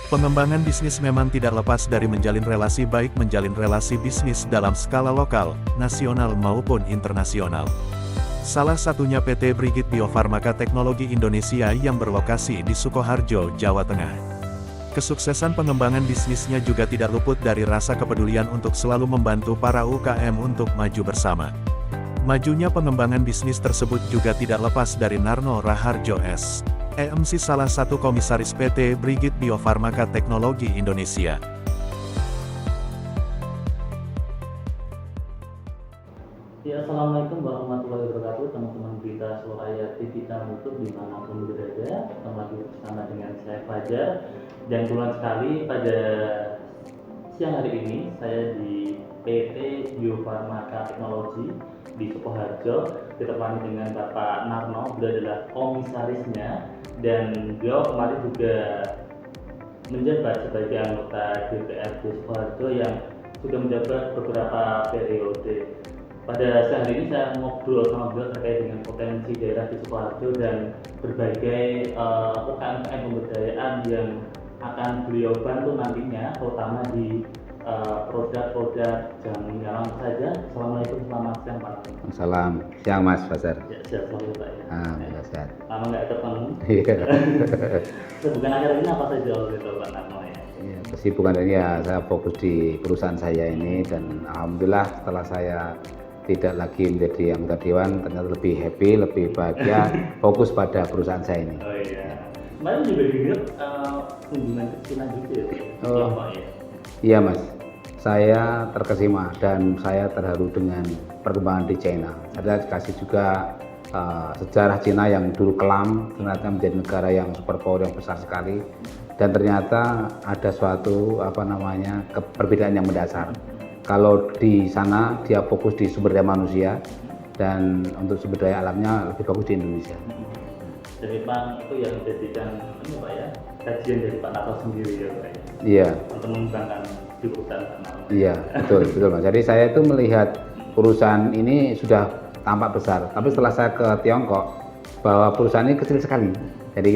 Pengembangan bisnis memang tidak lepas dari menjalin relasi baik menjalin relasi bisnis dalam skala lokal, nasional maupun internasional. Salah satunya PT Brigit Bio Farmaka Teknologi Indonesia yang berlokasi di Sukoharjo, Jawa Tengah. Kesuksesan pengembangan bisnisnya juga tidak luput dari rasa kepedulian untuk selalu membantu para UKM untuk maju bersama. Majunya pengembangan bisnis tersebut juga tidak lepas dari Narno Raharjo S.E.M.C. salah satu komisaris PT Brigit Bio Farmaka Teknologi Indonesia. Ya, Assalamualaikum warahmatullahi wabarakatuh, teman-teman berita Suraya TV dan YouTube dimanapun berada. Ketemu lagi bersama dengan saya Fajar. Dan kebetulan sekali pada siang hari ini saya di PT Bio Farmaka Teknologi di Sukoharjo ditemani dengan Bapak Narno. Beliau adalah komisarisnya dan beliau kemarin juga menjabat sebagai anggota DPRD Sukoharjo yang sudah menjabat beberapa periode. Pada siang hari ini saya ngobrol sama beliau terkait dengan potensi daerah di Sukoharjo dan berbagai UKM pemberdayaan yang akan beliau bantu nantinya, terutama di produk-produk jamu minyak saja. Assalamualaikum, selamat siang Pak. Salam siang Mas Fajar. Ya, siap selalu Pak ya. Sehat. Lama nggak ketemu. Iya. Kesibukan akhir ini apa saja waktu itu Pak Narno ya? Iya, kesibukan ini ya saya fokus di perusahaan saya ini dan alhamdulillah setelah saya tidak lagi menjadi anggota dewan ternyata lebih happy, lebih bahagia, fokus pada perusahaan saya ini. Oh iya. Kemarin juga dengar kunjungan ke Cina juga ya? Oh. Pak ya? Iya Mas, saya terkesima dan saya terharu dengan perkembangan di China. Saya kasih juga sejarah Cina yang dulu kelam ternyata menjadi negara yang superpower yang besar sekali dan ternyata ada suatu perbedaan yang mendasar. Kalau di sana dia fokus di sumber daya manusia dan untuk sumber daya alamnya lebih bagus di Indonesia. Dan memang itu yang menjadikan ini Pak ya, kajian dari Pak Narno sendiri ya Pak ya? Iya. Untuk mengembangkan di perusahaan Pak Narno. Iya, betul Mas. Jadi saya itu melihat perusahaan ini sudah tampak besar, tapi setelah saya ke Tiongkok bahwa perusahaan ini kecil sekali. Jadi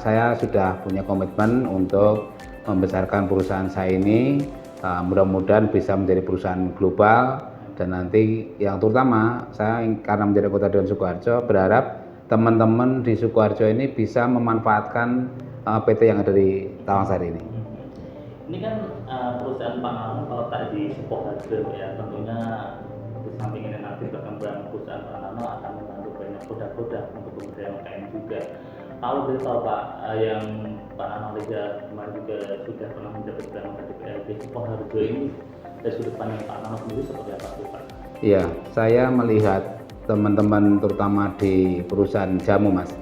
saya sudah punya komitmen untuk membesarkan perusahaan saya ini. Mudah-mudahan bisa menjadi perusahaan global dan nanti yang terutama saya karena menjadi anggota Dewan Sukoharjo berharap teman-teman di Sukoharjo ini bisa memanfaatkan PT yang ada di Tawangsari ini. Ini kan perusahaan Pak Narno kalau tak di Sukoharjo ya, tentunya di samping ini nanti berkembang perusahaan Pak Narno akan membantu banyak produk-produk untuk pemberdayaan UKM juga. Kalau boleh tahu Pak, yang Pak Narno kemarin juga sudah pernah menjabat sebagai anggota DPRD Sukoharjo ini, dari sudut pandang Pak Narno sendiri seperti apa sih Pak? Iya, saya melihat teman-teman terutama di perusahaan jamu Mas.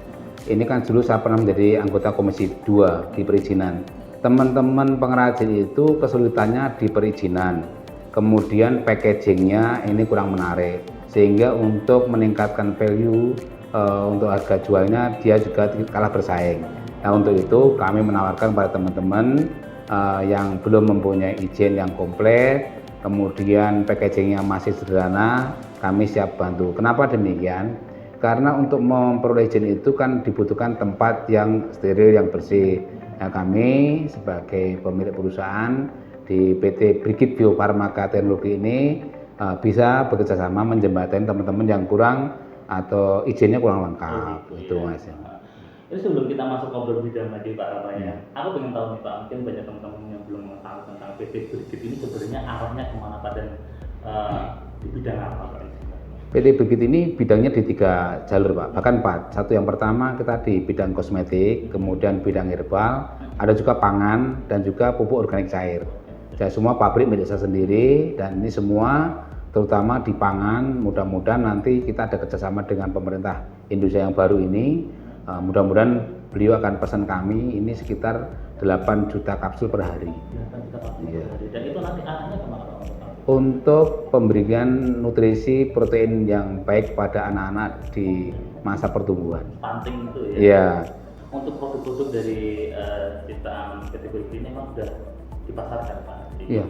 Ini kan dulu saya pernah menjadi anggota Komisi 2 di perizinan. Teman-teman pengrajin itu kesulitannya di perizinan. Kemudian packagingnya ini kurang menarik. Sehingga untuk meningkatkan value untuk harga jualnya dia juga kalah bersaing. Nah untuk itu kami menawarkan pada teman-teman yang belum mempunyai izin yang komplit, kemudian packagingnya masih sederhana, kami siap bantu. Kenapa demikian? Karena untuk memperoleh izin itu kan dibutuhkan tempat yang steril, yang bersih. Nah, kami sebagai pemilik perusahaan di PT Brigit Bio Farmaka Teknologi ini bisa bekerjasama menjembatani teman-teman yang kurang atau izinnya kurang lengkap. Itu Mas. Ini sebelum kita masuk ngobrol bidang lagi Pak Ramaya, aku pengen tahu nih Pak, mungkin banyak teman-teman yang belum mengetahui tentang PT Brigit ini sebenarnya arahnya kemana Pak dan di bidang apa Pak? PT Brigit ini bidangnya di 3 jalur Pak, bahkan 4. Satu yang pertama kita di bidang kosmetik, kemudian bidang herbal, ada juga pangan dan juga pupuk organik cair. Jadi semua pabrik milik saya sendiri dan ini semua terutama di pangan, mudah-mudahan nanti kita ada kerjasama dengan pemerintah Indonesia yang baru ini. Mudah-mudahan beliau akan pesan kami ini sekitar 8 juta kapsul per hari. 8 juta kapsul per hari. Dan itu nanti arahnya kemana Pak? Untuk pemberian nutrisi protein yang baik pada anak-anak di masa pertumbuhan. Stunting itu ya? Iya. Untuk produk-produk dari ciptaan PT Brigit ini memang sudah dipasarkan Pak? Iya.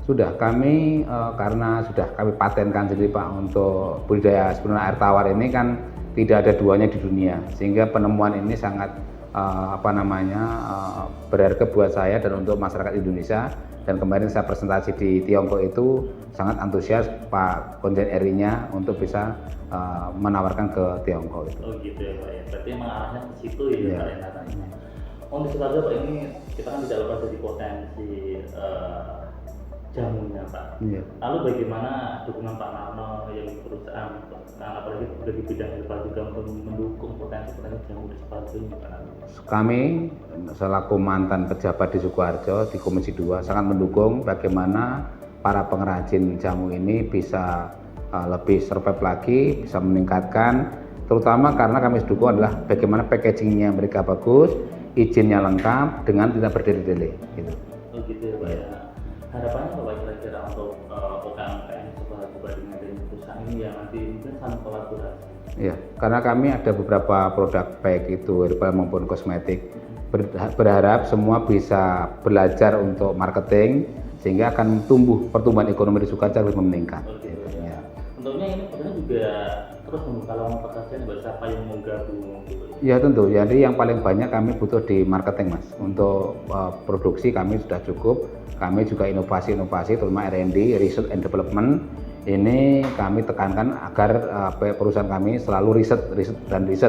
Sudah, kami karena sudah kami patenkan sendiri Pak untuk budidaya sebenarnya air tawar ini kan tidak ada duanya di dunia, sehingga penemuan ini sangat berharga buat saya dan untuk masyarakat Indonesia. Dan kemarin saya presentasi di Tiongkok itu sangat antusias Pak Konjen RI-nya untuk bisa menawarkan ke Tiongkok itu. Oh gitu ya Pak ya, berarti emang arahnya ke situ ya Iya. Pak ya katanya. Untuk saja Pak, ini kita kan tidak lepas dari potensi jamunya Pak. Iya. Lalu bagaimana dukungan Pak Narno yang di perusahaan, apalagi di bidang herbal juga untuk mendukung potensi jamu di Sukoharjo ini Pak Narno? Kami selaku mantan pejabat di Sukoharjo di Komisi 2 sangat mendukung bagaimana para pengrajin jamu ini bisa lebih survive lagi, bisa meningkatkan, terutama karena kami dukung adalah bagaimana packagingnya mereka bagus, izinnya lengkap dengan tidak berdele-dele gitu. Oh gitu ya Pak ya. Harapannya Bapak kira-kira untuk UMKM Sukoharjo dengan perusahaan ini yang nanti mungkin saling kolaborasi? Ya, karena kami ada beberapa produk baik itu herbal maupun kosmetik. Berharap semua bisa belajar untuk marketing sehingga akan pertumbuhan ekonomi di Sukoharjo lebih meningkat. Oke, Gitu, ya. tentunya ini sebenarnya juga terus membuka lowongan pekerjaan buat siapa yang mau gabung gitu. Ya tentu, jadi yang paling banyak kami butuh di marketing Mas. Untuk produksi kami sudah cukup, kami juga inovasi-inovasi terutama R&D, Research and Development. Ini kami tekankan agar perusahaan kami selalu riset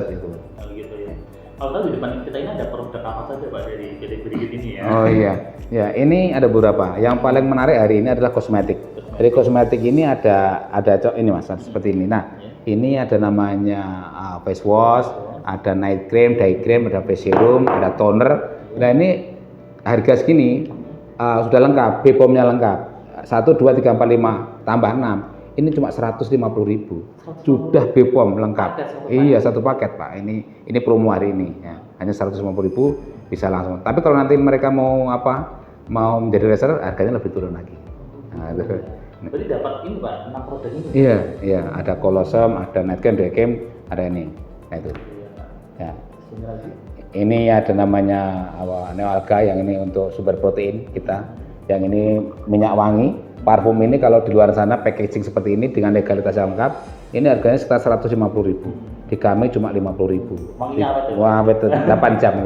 itu. Oh gitu ya. Kalau tahu di depan kita ini ada produk apa saja Pak dari PT Brigit ini ya? Oh iya, ya ini ada beberapa. Yang paling menarik hari ini adalah kosmetik. Jadi kosmetik ini ada ini Mas, seperti ini. Nah, ini ada namanya face wash, ada night cream, day cream, ada face serum, ada toner. Nah ini harga segini sudah lengkap, BPOM-nya lengkap. 1, 2, 3, 4, 5 tambah 6. Ini cuma 150.000. Sudah BPOM lengkap. Iya, satu paket Pak. Ini promo hari ini ya. Hanya 150.000 bisa langsung. Tapi kalau nanti mereka mau menjadi reseller harganya lebih turun lagi. Nah, Berarti dapat ini Pak, 6 produk ini? Iya, ada kolosem, ada night cream, day cream, ada ini. Nah itu. Ya. Sini lagi. Ini ada namanya neoalga, yang ini untuk sumber protein kita. Yang ini minyak wangi. Parfum ini kalau di luar sana packaging seperti ini dengan legalitas yang lengkap, ini harganya sekitar 150.000. Di kami cuma 50.000. Wanginya apa tuh? Wah, betul 8 jam.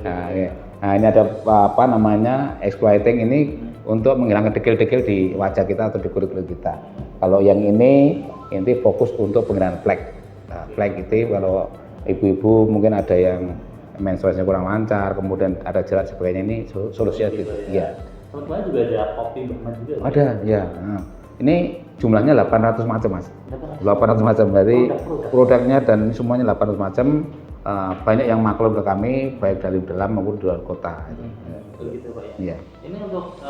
Nah, iya. Nah, ini ada exploiting ini untuk menghilangkan dekil-dekil di wajah kita atau di kulit-kulit kita. Kalau yang ini fokus untuk penghilangan flek. Nah, flek itu kalau ibu-ibu mungkin ada yang menstruasinya kurang lancar, kemudian ada jerat sebagainya, ini solusinya gitu. Iya. Kemudian juga ada kopi Mbak juga. Ada, ya. Nah, ini jumlahnya 800 macam Mas. 800 macam, berarti produknya dan semuanya 800 macam. Banyak yang maklum ke kami, baik dari dalam maupun di luar kota. Begitu Pak ya. Iya. Ini untuk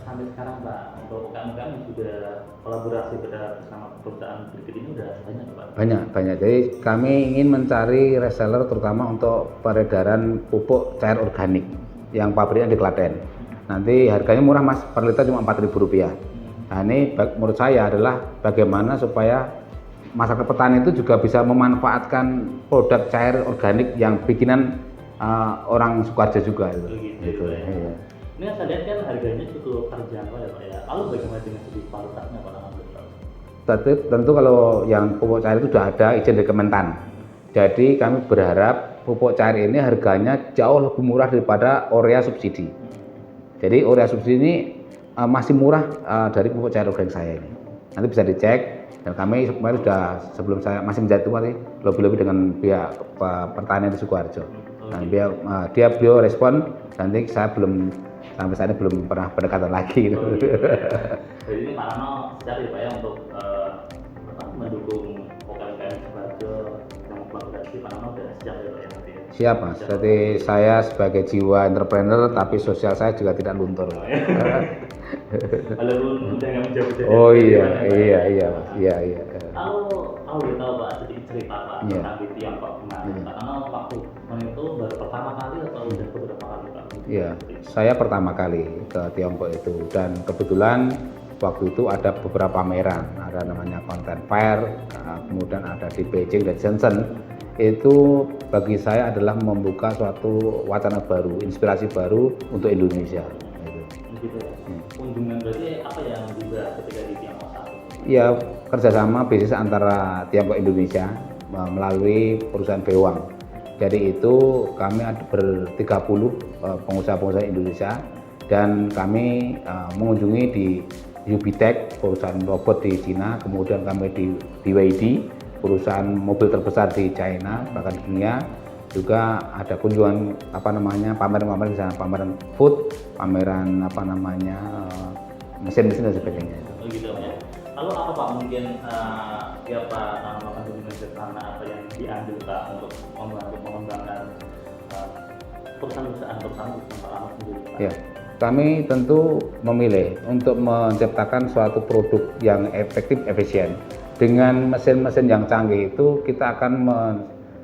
sampai sekarang Pak, untuk UMKM yang sudah kolaborasi bersama perusahaan Brigit ini udah banyak Pak? Banyak. Jadi kami ingin mencari reseller terutama untuk peredaran pupuk cair organik yang pabriknya di Klaten. Nanti harganya murah Mas, per liter cuma Rp4.000. Nah ini menurut saya adalah bagaimana supaya masyarakat petani itu juga bisa memanfaatkan produk cair organik yang bikinan orang Sukoharjo juga Gitu ya. Iya. Ini saya lihat kan harganya cukup terjangkau ya Pak ya. Lalu bagaimana dengan segi kualitasnya Pak Namanya? Tentu kalau yang pupuk cair itu sudah ada izin dari Kementan. Jadi kami berharap pupuk cair ini harganya jauh lebih murah daripada urea subsidi. Jadi urea subsidi ini masih murah dari pupuk cair organik saya ini. Nanti bisa dicek. Dan kami kemarin sudah, sebelum saya masih menjadi tua nih, lebih-lebih dengan pihak pertanian di Sukoharjo. Nah, beliau respon, nanti saya sampai saat ini belum pernah pendekatan lagi. Jadi ini Pak Rano siap ya Pak ya untuk mendukung UMKM Sukoharjo yang kolaborasi. Pak Rano sudah siap ya Pak ya nanti ya? Siap Mas, jadi saya sebagai jiwa entrepreneur tapi sosial saya juga tidak luntur. Walaupun udah nggak menjawab. Oh iya Mas, iya. Tahu Pak sedikit cerita Pak tentang di Tiongkok kemarin. Pak Rano waktu itu baru pertama kali atau udah beberapa kali Pak? Iya, saya pertama kali ke Tiongkok itu, dan kebetulan waktu itu ada beberapa pameran, ada namanya Content Fair, kemudian ada di Beijing dan Shenzhen. Itu bagi saya adalah membuka suatu wacana baru, inspirasi baru untuk Indonesia. Gitu ya. Kunjungan berarti apa yang dibahas ketika di Tiongkok saat itu? Ya, kerjasama bisnis antara Tiongkok Indonesia melalui perusahaan Bewang. Jadi itu kami ada ber-30 pengusaha-pengusaha Indonesia dan kami mengunjungi di Ubitech, perusahaan robot di Cina, kemudian kami di BYD, perusahaan mobil terbesar di China bahkan di dunia. Juga ada kunjungan pameran-pameran di sana, pameran food, pameran mesin-mesin dan sebagainya. Oh gitu ya. Lalu apa Pak mungkin Pak melakukan kunjungan ke sana apa yang diambil Pak untuk membantu mengembangkan perusahaan-perusahaan terutama di Pak Ahmad sendiri Pak? Ya, kami tentu memilih untuk menciptakan suatu produk yang efektif, efisien. Dengan mesin-mesin yang canggih itu kita akan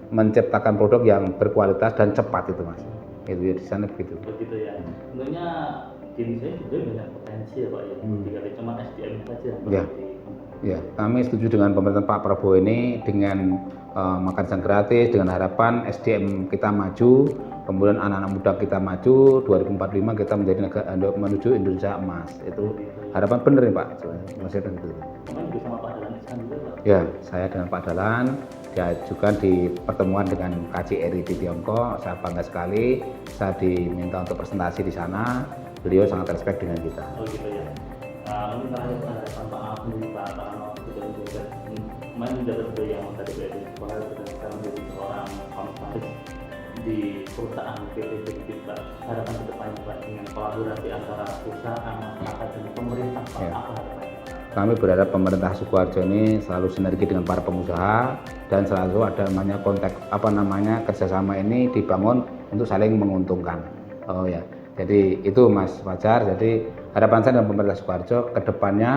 menciptakan produk yang berkualitas dan cepat itu Mas. Itu ya di sana begitu. Begitu ya. Tentunya di Indonesia juga banyak potensi ya Pak ya. Tidak cuma SDM saja. Ya. Ya, kami setuju dengan pemerintahan Pak Prabowo ini dengan makan siang gratis, dengan harapan SDM kita maju, kemudian anak-anak muda kita maju, 2045 kita menjadi menuju Indonesia emas. Itu harapan benar nih Pak. Masih ada gitu. Cuman juga sama Pak Dalan juga Pak. Ya, saya dengan Pak Dalan diajukan di pertemuan dengan KJRI di Tiongkok. Saya bangga sekali. Saya diminta untuk presentasi di sana. Beliau sangat respect dengan kita. Oh gitu ya. Mungkin terakhir harapan Pak Ahmad sendiri Pak Ahmad juga kemarin menjabat sebagai yang tadi dari sekolah sudah sekarang menjadi seorang komisaris di perusahaan PT Brigit Pak. Harapan kedepannya Pak dengan kolaborasi antara perusahaan, masyarakat dan pemerintah Pak, Ya. apa harapannya? Kami berharap pemerintah Sukoharjo ini selalu sinergi dengan para pengusaha dan selalu ada kerjasama ini dibangun untuk saling menguntungkan. Oh ya, jadi itu Mas Fajar. Jadi harapan saya dengan pemerintah Sukoharjo kedepannya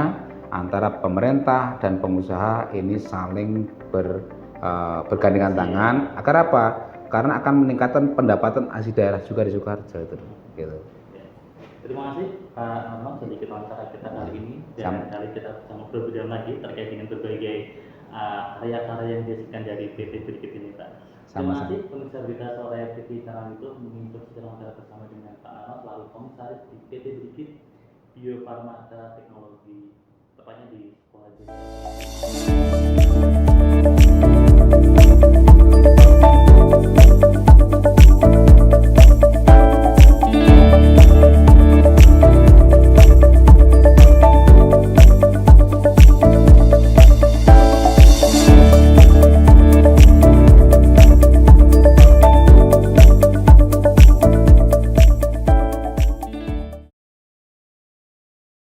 antara pemerintah dan pengusaha ini saling bergandengan tangan. Agar apa? Karena akan meningkatkan pendapatan asli daerah juga di Sukoharjo itu. Gitu. Terima kasih Pak Ahmad sedikit wawancara kita kali ini dan kali kita bisa ngobrol lebih dalam lagi terkait dengan berbagai karya-karya yang dihasilkan dari PT Brigit ini Pak. Terima kasih pemirsa berita sore TV channel itu mengikuti wawancara bersama dengan Pak Ahmad lalu komisaris di PT Brigit Bio Farma Teknologi tepatnya di Sukoharjo.